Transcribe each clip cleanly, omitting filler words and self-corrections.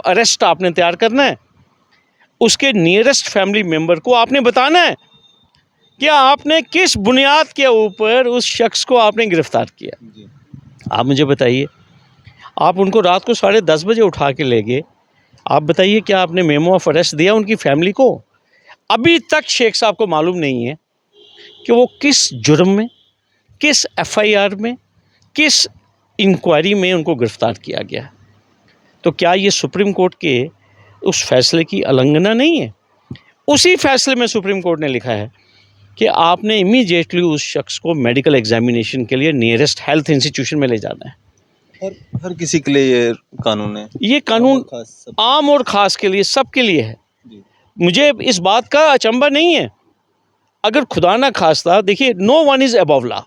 Arrest आपने तैयार करना है, उसके नियरेस्ट फैमिली मेम्बर को आपने बताना है कि आपने किस बुनियाद के ऊपर उस शख्स को आपने गिरफ़्तार किया। आप मुझे बताइए, आप उनको रात को 10:30 बजे उठा के ले गए, आप बताइए क्या आपने मेमो ऑफ अरेस्ट दिया उनकी फैमिली को? अभी तक शेख साहब को मालूम नहीं है कि वो किस जुर्म में, किस एफआईआर में, किस इंक्वायरी में उनको गिरफ़्तार किया गया। तो क्या ये सुप्रीम कोर्ट के उस फैसले की उल्लंघना नहीं है? उसी फैसले में सुप्रीम कोर्ट ने लिखा है कि आपने इमीडिएटली उस शख्स को मेडिकल एग्जामिनेशन के लिए नियरेस्ट हेल्थ इंस्टीट्यूशन में ले जाना है। हर किसी के लिए ये कानून है, ये कानून आम और ख़ास के लिए, सबके लिए है। मुझे इस बात का अचंभा नहीं है, अगर खुदा ना खास्ता, देखिए no one is above law,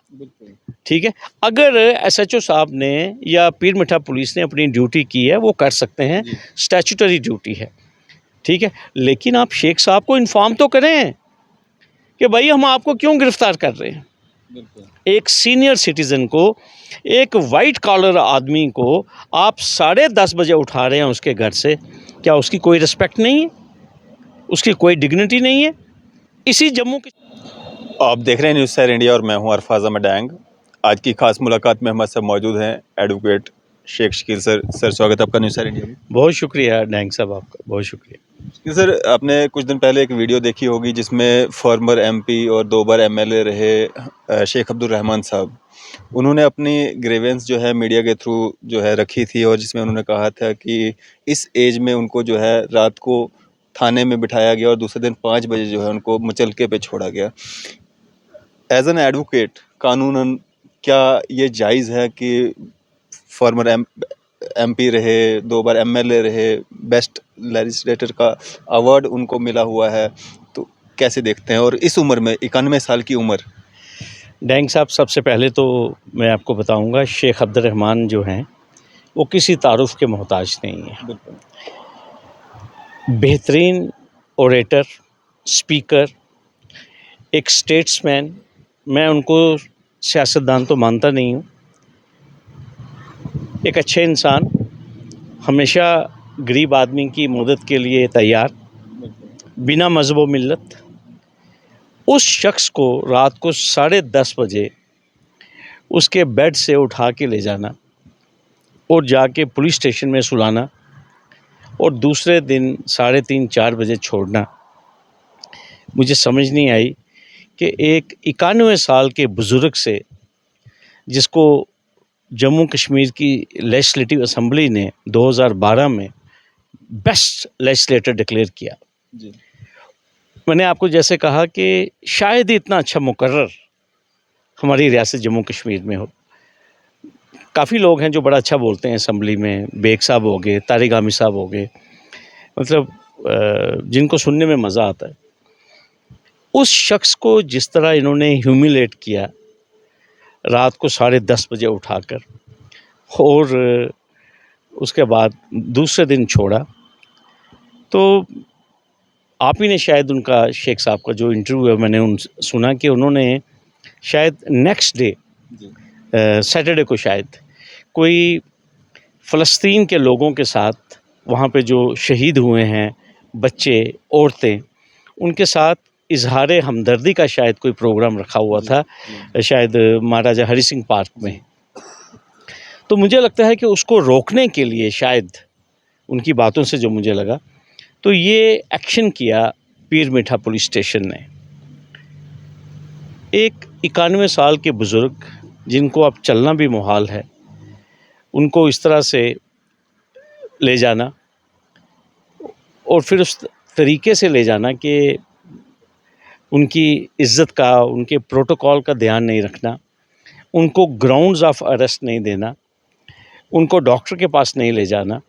ठीक है। अगर एसएचओ साहब ने या पीर मिठा पुलिस ने अपनी ड्यूटी की है वो कर सकते हैं, स्टैट्यूटरी ड्यूटी है, ठीक है। लेकिन आप शेख साहब को इन्फॉर्म तो करें कि भाई हम आपको क्यों गिरफ़्तार कर रहे हैं। एक सीनियर सिटीज़न को, एक वाइट कॉलर आदमी को आप 10:30 बजे उठा रहे हैं उसके घर से, क्या उसकी कोई रिस्पेक्ट नहीं है? उसकी कोई डिग्निटी नहीं है? इसी जम्मू के आप देख रहे हैं न्यूज़ सैर इंडिया और मैं हूं अरफाज अहमद डैंग। आज की खास मुलाकात में हमारे साथ मौजूद हैं advocate Shaikh Shakeel sir. Sir स्वागत है आपका न्यूज़ सैर इंडिया में। बहुत शुक्रिया डैंग साहब, आपका बहुत शुक्रिया। शकील सर, आपने कुछ दिन पहले एक वीडियो देखी होगी जिसमें फॉर्मर एमपी और 2 बार एमएलए रहे शेख अब्दुल रहमान साहब, उन्होंने अपनी ग्रीवेंस जो है मीडिया के थ्रू जो है रखी थी और जिसमें उन्होंने कहा था कि इस एज में उनको जो है रात को थाने में बिठाया गया और दूसरे दिन 5 बजे जो है उनको मुचलके पे छोड़ा गया। एज एन एडवोकेट कानूनन क्या ये जायज़ है कि फॉर्मर एमपी रहे, 2 बार एमएलए रहे, बेस्ट लेजिस्लेटर का अवार्ड उनको मिला हुआ है, तो कैसे देखते हैं? और इस उम्र में 91 साल की उम्र। डैंग साहब, सबसे पहले तो मैं आपको बताऊंगा, शेख अब्दुल रहमान जो हैं वो किसी तारुफ के मोहताज नहीं है। बेहतरीन ओरेटर, स्पीकर, एक स्टेट्समैन। मैं उनको सियासतदान तो मानता नहीं हूँ, एक अच्छे इंसान, हमेशा गरीब आदमी की मदद के लिए तैयार, बिना मज़हब व मिल्लत। उस शख्स को रात को 10:30 बजे उसके बेड से उठा के ले जाना और जाके पुलिस स्टेशन में सुलाना और दूसरे दिन 3:30-4 बजे छोड़ना, मुझे समझ नहीं आई कि एक 91 साल के बुज़ुर्ग से, जिसको जम्मू कश्मीर की लेजिस्लेटिव असेंबली ने 2012 में बेस्ट लेजिस्लेटर डिक्लेयर किया। मैंने आपको जैसे कहा कि शायद ही इतना अच्छा मुकर्रर हमारी रियासत जम्मू कश्मीर में हो। काफ़ी लोग हैं जो बड़ा अच्छा बोलते हैं असेंबली में, बेग साहब हो गए, तारिक आमिर साहब हो गए, मतलब जिनको सुनने में मज़ा आता है। उस शख्स को जिस तरह इन्होंने ह्यूमिलेट किया, रात को 10:30 बजे उठाकर, और उसके बाद दूसरे दिन छोड़ा, तो आप ही ने शायद उनका, शेख साहब का जो इंटरव्यू है मैंने सुना कि उन्होंने शायद नेक्स्ट डे सैटरडे को शायद कोई फ़लस्तीन के लोगों के साथ, वहाँ पे जो शहीद हुए हैं बच्चे, औरतें, उनके साथ इजहार हमदर्दी का शायद कोई प्रोग्राम रखा हुआ था, शायद महाराजा हरि सिंह पार्क में। तो मुझे लगता है कि उसको रोकने के लिए, शायद उनकी बातों से जो मुझे लगा, तो ये एक्शन किया पीर मिठा पुलिस स्टेशन ने। एक 91 साल के बुज़ुर्ग जिनको अब चलना भी मुहाल है, उनको इस तरह से ले जाना और फिर उस तरीके से ले जाना कि उनकी इज़्ज़त का, उनके प्रोटोकॉल का ध्यान नहीं रखना, उनको ग्राउंड्स ऑफ अरेस्ट नहीं देना, उनको डॉक्टर के पास नहीं ले जाना।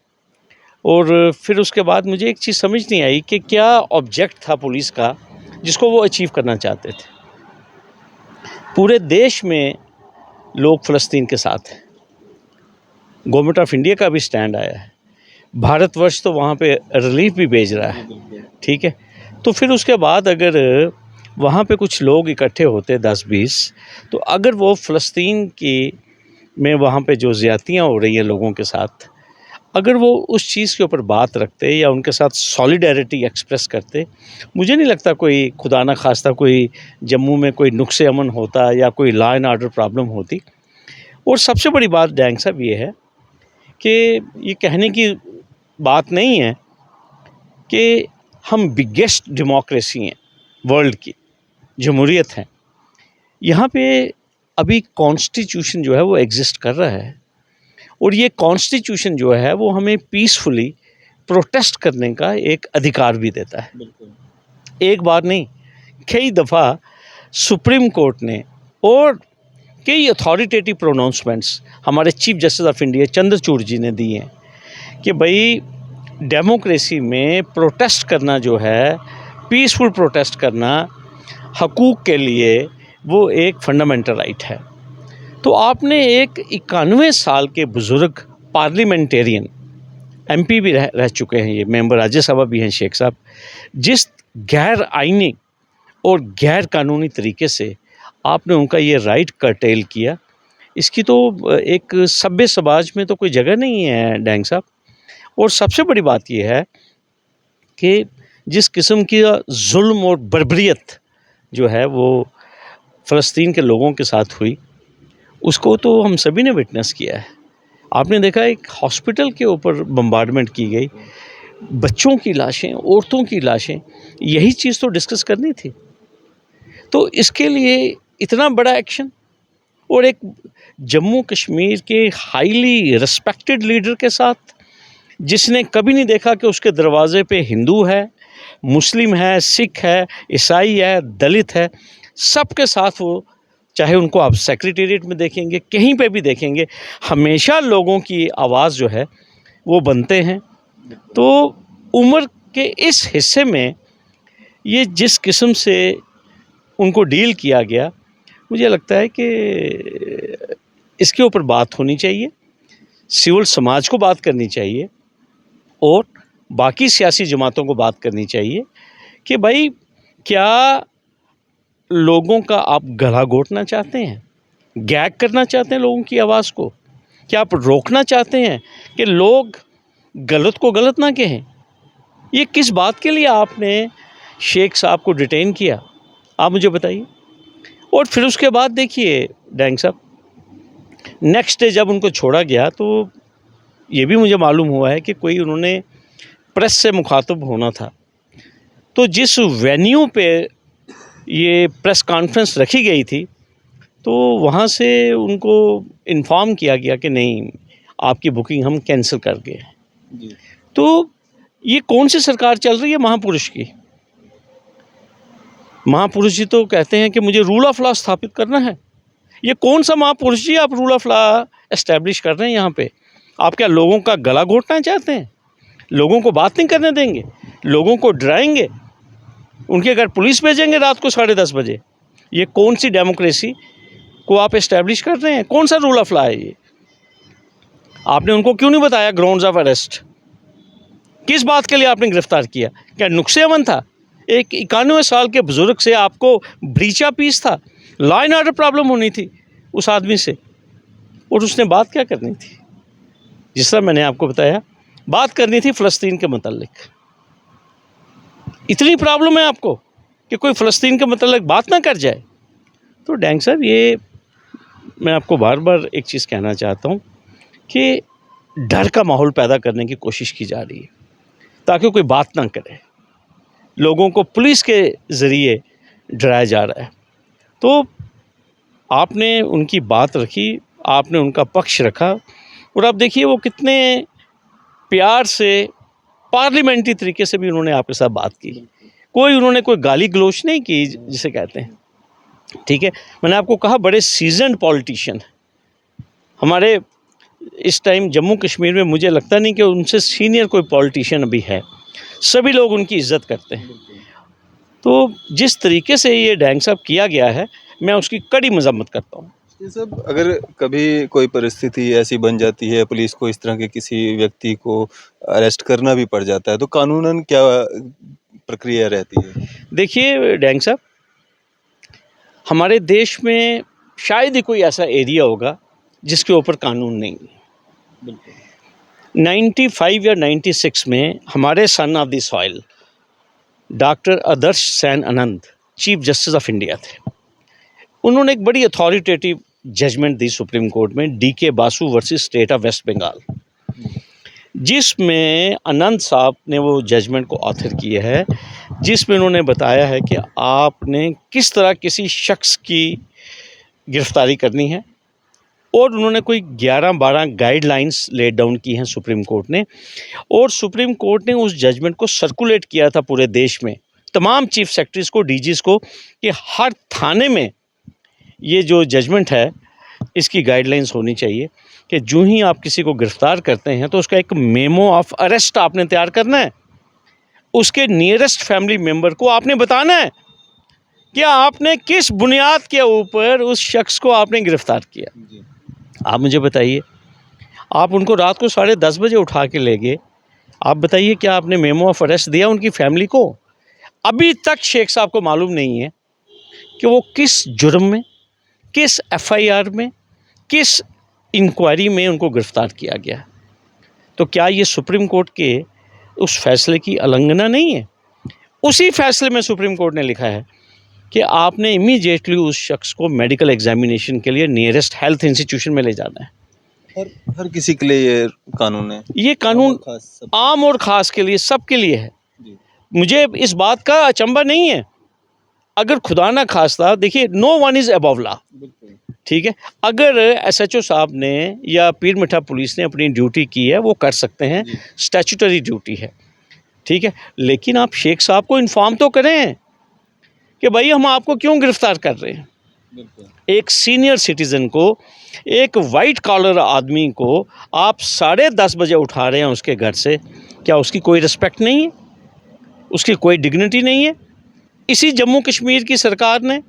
और फिर उसके बाद मुझे एक चीज़ समझ नहीं आई कि क्या ऑब्जेक्ट था पुलिस का जिसको वो अचीव करना चाहते थे। पूरे देश में लोग फ़लस्तीन के साथ हैं, गवर्नमेंट ऑफ इंडिया का भी स्टैंड आया है, भारतवर्ष तो वहाँ पे रिलीफ भी भेज रहा है, ठीक है। तो फिर उसके बाद अगर वहाँ पे कुछ लोग इकट्ठे होते 10-20, तो अगर वो फ़लस्तीन की में वहाँ पे जो ज़्यादतियाँ हो रही हैं लोगों के साथ, अगर वो उस चीज़ के ऊपर बात रखते या उनके साथ सॉलिडेरिटी एक्सप्रेस करते, मुझे नहीं लगता कोई खुदा ना खास्ता कोई जम्मू में कोई नुक्से अमन होता या कोई लॉ एंड ऑर्डर प्रॉब्लम होती। और सबसे बड़ी बात डैंग साहब ये है कि ये कहने की बात नहीं है कि हम बिगेस्ट डेमोक्रेसी हैं वर्ल्ड की, जमहूरियत है। यहाँ पे अभी कॉन्स्टिट्यूशन जो है वो एग्जिस्ट कर रहा है और ये कॉन्स्टिट्यूशन जो है वो हमें पीसफुली प्रोटेस्ट करने का एक अधिकार भी देता है। एक बार नहीं, कई दफ़ा सुप्रीम कोर्ट ने और कई अथॉरिटेटिव प्रोनाउंसमेंट्स हमारे chief justice of India Chandrachud ji ने दिए हैं कि भाई डेमोक्रेसी में प्रोटेस्ट करना जो है, पीसफुल प्रोटेस्ट करना हकूक़ के लिए वो एक फंडामेंटल राइट है। तो आपने एक 91 साल के बुज़ुर्ग पार्लियामेंटेरियन, एमपी भी रह चुके हैं, ये मेंबर राज्यसभा भी हैं शेख साहब, जिस गैर आइनी और गैर कानूनी तरीके से आपने उनका ये राइट कर्टेल किया, इसकी तो एक सभ्य समाज में तो कोई जगह नहीं है डैंग साहब। और सबसे बड़ी बात ये है कि जिस किस्म की जुल्म और बर्बरियत जो है वो फ़लस्तीन के लोगों के साथ हुई, उसको तो हम सभी ने विटनेस किया है। आपने देखा एक हॉस्पिटल के ऊपर बम्बार्डमेंट की गई, बच्चों की लाशें, औरतों की लाशें, यही चीज़ तो डिस्कस करनी थी। तो इसके लिए इतना बड़ा एक्शन और एक जम्मू कश्मीर के हाईली रिस्पेक्टेड लीडर के साथ, जिसने कभी नहीं देखा कि उसके दरवाजे पे हिंदू है, मुस्लिम है, सिख है, ईसाई है, दलित है, सबके साथ वो, चाहे उनको आप सेक्रेटेरिएट में देखेंगे, कहीं पे भी देखेंगे, हमेशा लोगों की आवाज़ जो है वो बनते हैं। तो उम्र के इस हिस्से में ये जिस किस्म से उनको डील किया गया, मुझे लगता है कि इसके ऊपर बात होनी चाहिए, सिविल समाज को बात करनी चाहिए और बाकी सियासी जमातों को बात करनी चाहिए कि भाई क्या लोगों का आप गला घोटना चाहते हैं, गैग करना चाहते हैं लोगों की आवाज़ को? क्या आप रोकना चाहते हैं कि लोग गलत को गलत ना कहें? ये किस बात के लिए आपने शेख साहब को डिटेन किया, आप मुझे बताइए। और फिर उसके बाद देखिए डैंग साहब, नेक्स्ट डे जब उनको छोड़ा गया तो ये भी मुझे मालूम हुआ है कि कोई उन्होंने प्रेस से मुखातब होना था, तो जिस वेन्यू पे ये प्रेस कॉन्फ्रेंस रखी गई थी तो वहाँ से उनको इन्फॉर्म किया गया कि नहीं, आपकी बुकिंग हम कैंसिल कर गए। तो ये कौन सी सरकार चल रही है महापुरुष की? महापुरुष जी तो कहते हैं कि मुझे रूल ऑफ लॉ स्थापित करना है। ये कौन सा महापुरुष जी आप रूल ऑफ लॉ एस्टैब्लिश कर रहे हैं यहाँ पे? आप क्या लोगों का गला घोटना चाहते हैं? लोगों को बात नहीं करने देंगे, लोगों को डराएंगे, उनके घर पुलिस भेजेंगे रात को 10:30 बजे? ये कौन सी डेमोक्रेसी को आप एस्टैब्लिश कर रहे हैं? कौन सा रूल ऑफ लॉ है ये? आपने उनको क्यों नहीं बताया ग्राउंड्स ऑफ अरेस्ट? किस बात के लिए आपने गिरफ्तार किया? क्या नुक्से अमन था? एक 91 साल के बुजुर्ग से आपको ब्रीचा पीस था, लॉ एंड ऑर्डर प्रॉब्लम होनी थी उस आदमी से, और उसने बात क्या करनी थी? जिस तरह मैंने आपको बताया, बात करनी थी फ़लस्तीन के मतलब। इतनी प्रॉब्लम है आपको कि कोई फ़लस्तीन के मतलब बात ना कर जाए? तो डैंग साहब, ये मैं आपको बार बार एक चीज़ कहना चाहता हूँ कि डर का माहौल पैदा करने की कोशिश की जा रही है ताकि कोई बात ना करे, लोगों को पुलिस के ज़रिए डराया जा रहा है। तो आपने उनकी बात रखी, आपने उनका पक्ष रखा, और आप देखिए वो कितने प्यार से, पार्लियामेंट्री तरीके से भी उन्होंने आपके साथ बात की। उन्होंने कोई गाली गलौच नहीं की जिसे कहते हैं, ठीक है। मैंने आपको कहा बड़े सीजन्ड पॉलिटिशियन हमारे इस टाइम जम्मू कश्मीर में, मुझे लगता नहीं कि उनसे सीनियर कोई पॉलिटिशियन अभी है, सभी लोग उनकी इज़्ज़त करते हैं। तो जिस तरीके से ये डैंग साहब किया गया है, मैं उसकी कड़ी मजम्मत करता हूँ। ये सब अगर कभी कोई परिस्थिति ऐसी बन जाती है, पुलिस को इस तरह के किसी व्यक्ति को अरेस्ट करना भी पड़ जाता है, तो कानूनन क्या प्रक्रिया रहती है? देखिए डैंग साहब, हमारे देश में शायद ही कोई ऐसा एरिया होगा जिसके ऊपर कानून नहीं है। 95 या 96 में हमारे son of the soil doctor Adarsh Sen Anand chief justice of India थे। उन्होंने एक बड़ी अथॉरिटेटिव जजमेंट दी सुप्रीम कोर्ट में, DK Basu versus State of West Bengal, जिसमें आनंद साहब ने वो जजमेंट को ऑथर किया है, जिसमें उन्होंने बताया है कि आपने किस तरह किसी शख्स की गिरफ्तारी करनी है, और उन्होंने कोई 11-12 गाइडलाइंस लेट डाउन की हैं सुप्रीम कोर्ट ने, और सुप्रीम कोर्ट ने उस जजमेंट को सर्कुलेट किया था पूरे देश में तमाम चीफ सेक्रेटरीज को, DGs को, कि हर थाने में ये जो जजमेंट है इसकी गाइडलाइंस होनी चाहिए कि जो ही आप किसी को गिरफ्तार करते हैं तो उसका एक मेमो ऑफ अरेस्ट आपने तैयार करना है, उसके नियरेस्ट फैमिली मेम्बर को आपने बताना है कि आपने किस बुनियाद के ऊपर उस शख्स को आपने गिरफ्तार किया। आप मुझे बताइए, आप उनको रात को 10:30 बजे उठा के ले गए, आप बताइए क्या आपने मेमो ऑफ अरेस्ट दिया उनकी फैमिली को? अभी तक शेख साहब को मालूम नहीं है कि वो किस जुर्म में, किस FIR में, किस इंक्वायरी में उनको गिरफ्तार किया गया। तो क्या ये सुप्रीम कोर्ट के उस फैसले की उल्लंघना नहीं है? उसी फैसले में सुप्रीम कोर्ट ने लिखा है कि आपने इमीडिएटली उस शख्स को मेडिकल एग्जामिनेशन के लिए नियरेस्ट हेल्थ इंस्टीट्यूशन में ले जाना है। हर किसी के लिए ये कानून है, ये कानून आम और ख़ास के लिए, सबके लिए है। मुझे इस बात का अचंभा नहीं है, अगर खुदा ना खास्ता, देखिए no one is above law, ठीक है, अगर SHO साहब ने या पीर मिठा पुलिस ने अपनी ड्यूटी की है वो कर सकते हैं, स्टैट्यूटरी ड्यूटी है, ठीक है, लेकिन आप शेख साहब को इन्फॉर्म तो करें कि भाई हम आपको क्यों गिरफ्तार कर रहे हैं। एक सीनियर सिटीज़न को, एक वाइट कॉलर आदमी को आप 10:30 बजे उठा रहे हैं उसके घर से, क्या उसकी कोई रिस्पेक्ट नहीं है? उसकी कोई डिग्निटी नहीं है? इसी जम्मू कश्मीर की सरकार ने,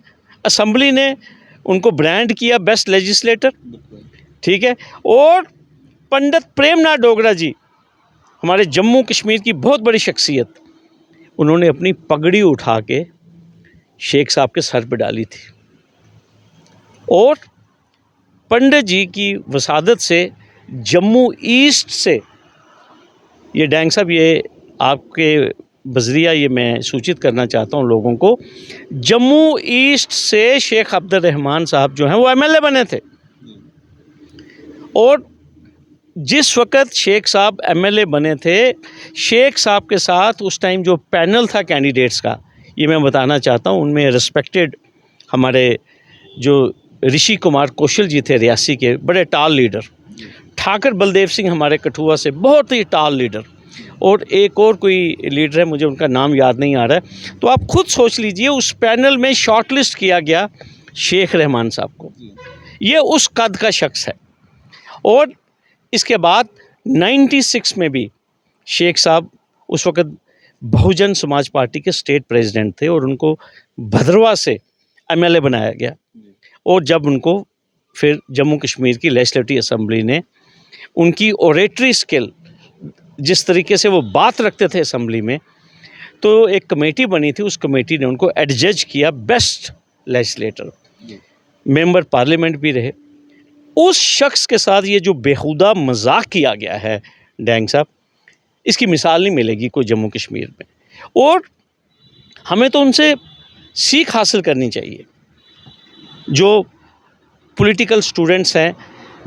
असम्बली ने उनको ब्रांड किया बेस्ट लेजिस्लेटर, ठीक है, और पंडित प्रेमनाथ डोगरा जी, हमारे जम्मू कश्मीर की बहुत बड़ी शख्सियत, उन्होंने अपनी पगड़ी उठा के शेख साहब के सर पे डाली थी, और पंडित जी की वसादत से जम्मू ईस्ट से, ये डैंग साहब, ये आपके बजरिया ये मैं सूचित करना चाहता हूँ लोगों को, जम्मू ईस्ट से शेख अब्दुल रहमान साहब जो हैं वो MLA बने थे, और जिस वक़्त शेख साहब MLA बने थे, शेख साहब के साथ उस टाइम जो पैनल था कैंडिडेट्स का, ये मैं बताना चाहता हूँ, उनमें रिस्पेक्टेड हमारे जो ऋषि कुमार कौशल जी थे रियासी के, बड़े टाल लीडर, ठाकर बलदेव सिंह हमारे कठुआ से बहुत ही टाल लीडर, और एक और कोई लीडर है, मुझे उनका नाम याद नहीं आ रहा है। तो आप खुद सोच लीजिए, उस पैनल में शॉर्टलिस्ट किया गया शेख रहमान साहब को, ये उस कद का शख्स है। और इसके बाद 96 में भी शेख साहब उस वक़्त बहुजन समाज पार्टी के स्टेट प्रेसिडेंट थे, और उनको भद्रवाह से MLA बनाया गया, और जब उनको फिर जम्मू कश्मीर की लेजिस्लेटिव असम्बली ने उनकी ओरेटरी स्किल, जिस तरीके से वो बात रखते थे असम्बली में, तो एक कमेटी बनी थी, उस कमेटी ने उनको एडजज किया बेस्ट लेजिस्लेटर, मेंबर पार्लियामेंट भी रहे। उस शख्स के साथ ये जो बेहुदा मजाक किया गया है डैंग साहब, इसकी मिसाल नहीं मिलेगी कोई जम्मू कश्मीर में, और हमें तो उनसे सीख हासिल करनी चाहिए। जो पॉलिटिकल स्टूडेंट्स हैं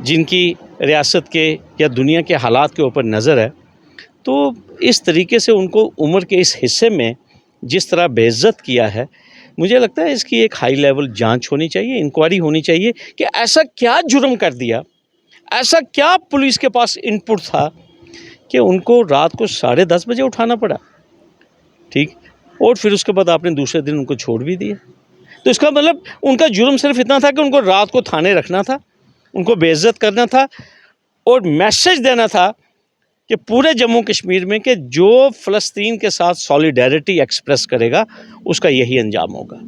जिनकी रियासत के या दुनिया के हालात के ऊपर नज़र है, तो इस तरीके से उनको उम्र के इस हिस्से में जिस तरह बेइज्जत किया है, मुझे लगता है इसकी एक हाई लेवल जांच होनी चाहिए, इंक्वायरी होनी चाहिए कि ऐसा क्या जुर्म कर दिया, ऐसा क्या पुलिस के पास इनपुट था कि उनको रात को 10:30 बजे उठाना पड़ा, ठीक, और फिर उसके बाद आपने दूसरे दिन उनको छोड़ भी दिया। तो इसका मतलब उनका जुर्म सिर्फ इतना था कि उनको रात को थाने रखना था, उनको बेइज्जत करना था, और मैसेज देना था कि पूरे जम्मू कश्मीर में कि जो फ़लस्तीन के साथ सॉलिडेरिटी एक्सप्रेस करेगा उसका यही अंजाम होगा।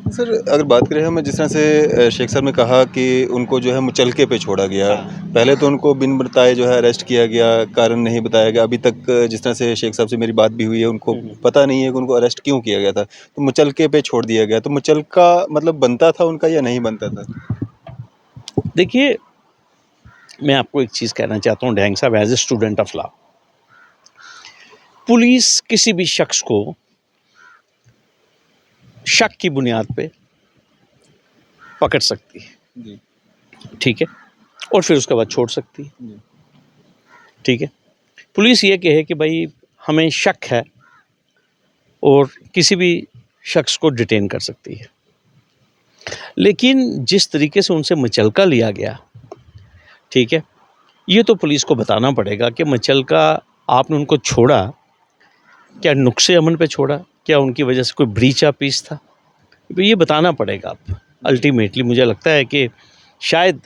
सर, अगर बात करें हम, जिस तरह से शेख साहब ने कहा कि उनको जो है मुचलके पे छोड़ा गया, पहले तो उनको बिन बताए जो है अरेस्ट किया गया, कारण नहीं बताया गया। अभी तक जिस तरह से शेख साहब से मेरी बात भी हुई है, उनको पता नहीं है कि उनको अरेस्ट क्यों किया गया था, तो मुचलके पे छोड़ दिया गया। तो मुचलका मतलब बनता था उनका या नहीं बनता था? देखिए, मैं आपको एक चीज़ कहना चाहता हूँ डैंग साहब, as a student of law, police किसी भी शख्स को शक की बुनियाद पे पकड़ सकती है, जी ठीक है, और फिर उसके बाद छोड़ सकती है, जी ठीक है। पुलिस ये कहे कि भाई हमें शक है और किसी भी शख्स को डिटेन कर सकती है, लेकिन जिस तरीके से उनसे मचलका लिया गया, ठीक है, ये तो पुलिस को बताना पड़ेगा कि मचलका आपने उनको छोड़ा, क्या नुक्से अमन पे छोड़ा, क्या उनकी वजह से कोई ब्रीच ऑफ पीस था, तो ये बताना पड़ेगा आप। अल्टीमेटली मुझे लगता है कि शायद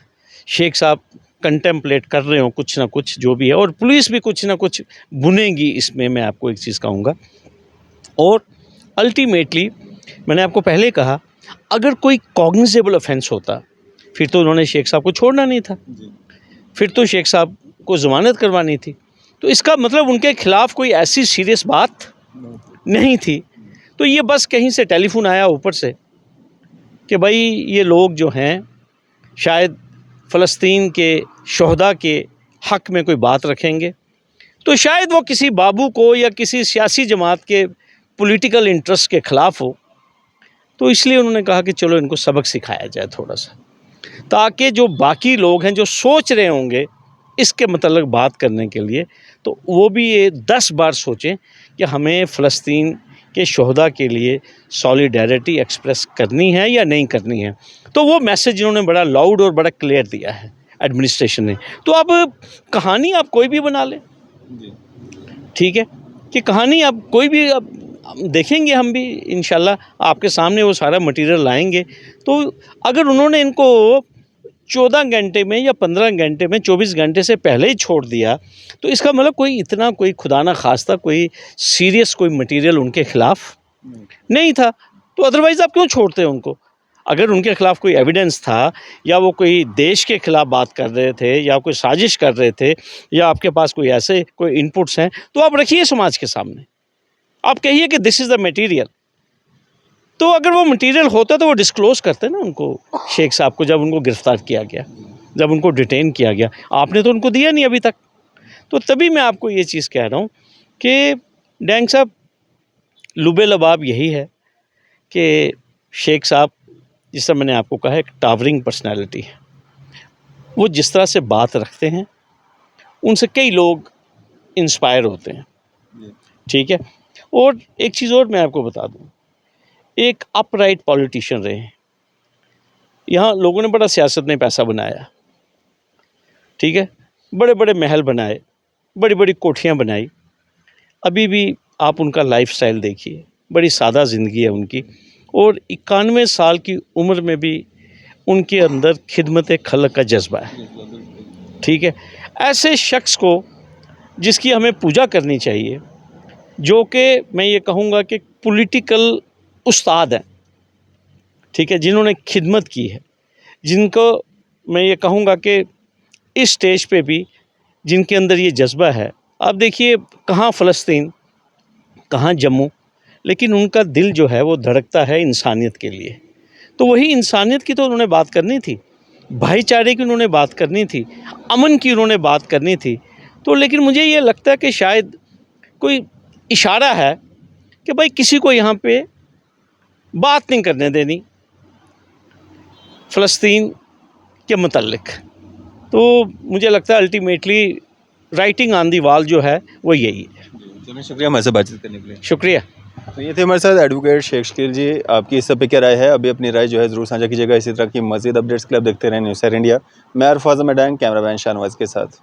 शेख साहब कंटेम्पलेट कर रहे हो कुछ ना कुछ जो भी है, और पुलिस भी कुछ ना कुछ बुनेगी इसमें, मैं आपको एक चीज़ कहूँगा। और अल्टीमेटली मैंने आपको पहले कहा, अगर कोई कॉग्निजेबल ऑफेंस होता फिर तो उन्होंने शेख साहब को छोड़ना नहीं था, जी फिर तो शेख साहब को ज़मानत करवानी थी। तो इसका मतलब उनके खिलाफ़ कोई ऐसी सीरियस बात नहीं थी। तो ये बस कहीं से टेलीफोन आया ऊपर से कि भाई ये लोग जो हैं शायद फ़लस्तीन के शहदा के हक़ में कोई बात रखेंगे, तो शायद वो किसी बाबू को या किसी सियासी जमात के पॉलिटिकल इंटरेस्ट के ख़िलाफ़ हो, तो इसलिए उन्होंने कहा कि चलो इनको सबक सिखाया जाए थोड़ा सा, ताकि जो बाकी लोग हैं जो सोच रहे होंगे इसके मतलब बात करने के लिए, तो वो भी ये 10 बार सोचें कि हमें फ़लस्तीन के शहदा के लिए सॉलिडेरिटी एक्सप्रेस करनी है या नहीं करनी है। तो वो मैसेज इन्होंने बड़ा लाउड और बड़ा क्लियर दिया है एडमिनिस्ट्रेशन ने। तो अब कहानी आप कोई भी बना लें, जी ठीक है, कि कहानी आप कोई भी अब देखेंगे, हम भी इंशाल्लाह आपके सामने वो सारा मटेरियल लाएंगे। तो अगर उन्होंने इनको 14 घंटे में या 15 घंटे में 24 घंटे से पहले ही छोड़ दिया, तो इसका मतलब कोई इतना कोई खुदा ना खास्ता कोई सीरियस कोई मटेरियल उनके ख़िलाफ़ नहीं था। तो अदरवाइज़ आप क्यों छोड़ते हैं उनको? अगर उनके ख़िलाफ़ कोई एविडेंस था, या वो कोई देश के ख़िलाफ़ बात कर रहे थे, या कोई साजिश कर रहे थे, या आपके पास कोई ऐसे कोई इनपुट्स हैं, तो आप रखिए समाज के सामने। आप कहिए कि दिस इज़ द मटीरियल। तो अगर वो मटीरियल होता तो वो डिस्क्लोज़ करते ना उनको, शेख साहब को, जब उनको गिरफ़्तार किया गया, जब उनको डिटेन किया गया। आपने तो उनको दिया नहीं अभी तक। तो तभी मैं आपको ये चीज़ कह रहा हूँ कि डैंग साहब, लुबे लबाब यही है कि शेख साहब, जिस तरह मैंने आपको कहा, एक टावरिंग पर्सनैलिटी है। वो जिस तरह से बात रखते हैं उनसे कई लोग इंस्पायर होते हैं, ठीक है। और एक चीज़ और मैं आपको बता दूं, एक अपराइट पॉलिटिशियन रहे हैं। यहाँ लोगों ने बड़ा सियासत में पैसा बनाया, ठीक है, बड़े बड़े महल बनाए, बड़ी बड़ी कोठियाँ बनाई। अभी भी आप उनका लाइफस्टाइल देखिए, बड़ी सादा ज़िंदगी है उनकी, और 91 साल की उम्र में भी उनके अंदर खिदमत खल्क़ का जज्बा है, ठीक है। ऐसे शख्स को जिसकी हमें पूजा करनी चाहिए, जो कि मैं ये कहूँगा कि पॉलिटिकल उस्ताद हैं, ठीक है, जिन्होंने खिदमत की है, जिनको मैं ये कहूँगा कि इस स्टेज पे भी जिनके अंदर ये जज्बा है। आप देखिए, कहाँ फ़लस्तीन, कहाँ जम्मू, लेकिन उनका दिल जो है वो धड़कता है इंसानियत के लिए। तो वही इंसानियत की तो उन्होंने बात करनी थी, भाईचारे की उन्होंने बात करनी थी, अमन की उन्होंने बात करनी थी। तो लेकिन मुझे ये लगता है कि शायद कोई इशारा है कि भाई किसी को यहाँ पे बात नहीं करने देनी फ़लस्तीन के मुतल्लिक़। तो मुझे लगता है ultimately writing on the wall जो है वो यही है। चलिए, शुक्रिया हमारे साथ बातचीत करने के लिए। शुक्रिया। तो ये थे हमारे साथ एडवोकेट शेख शकील जी। आपकी इस सब पे क्या राय है? अभी अपनी राय जो है ज़रूर साझा कीजिएगा। इसी तरह की मज़ीद अपडेट्स के लिए आप देखते रहें न्यूज़ सैर इंडिया। मैं अरफाज़ अहमद डैंग, कैमरामैन शाहनवाज के साथ।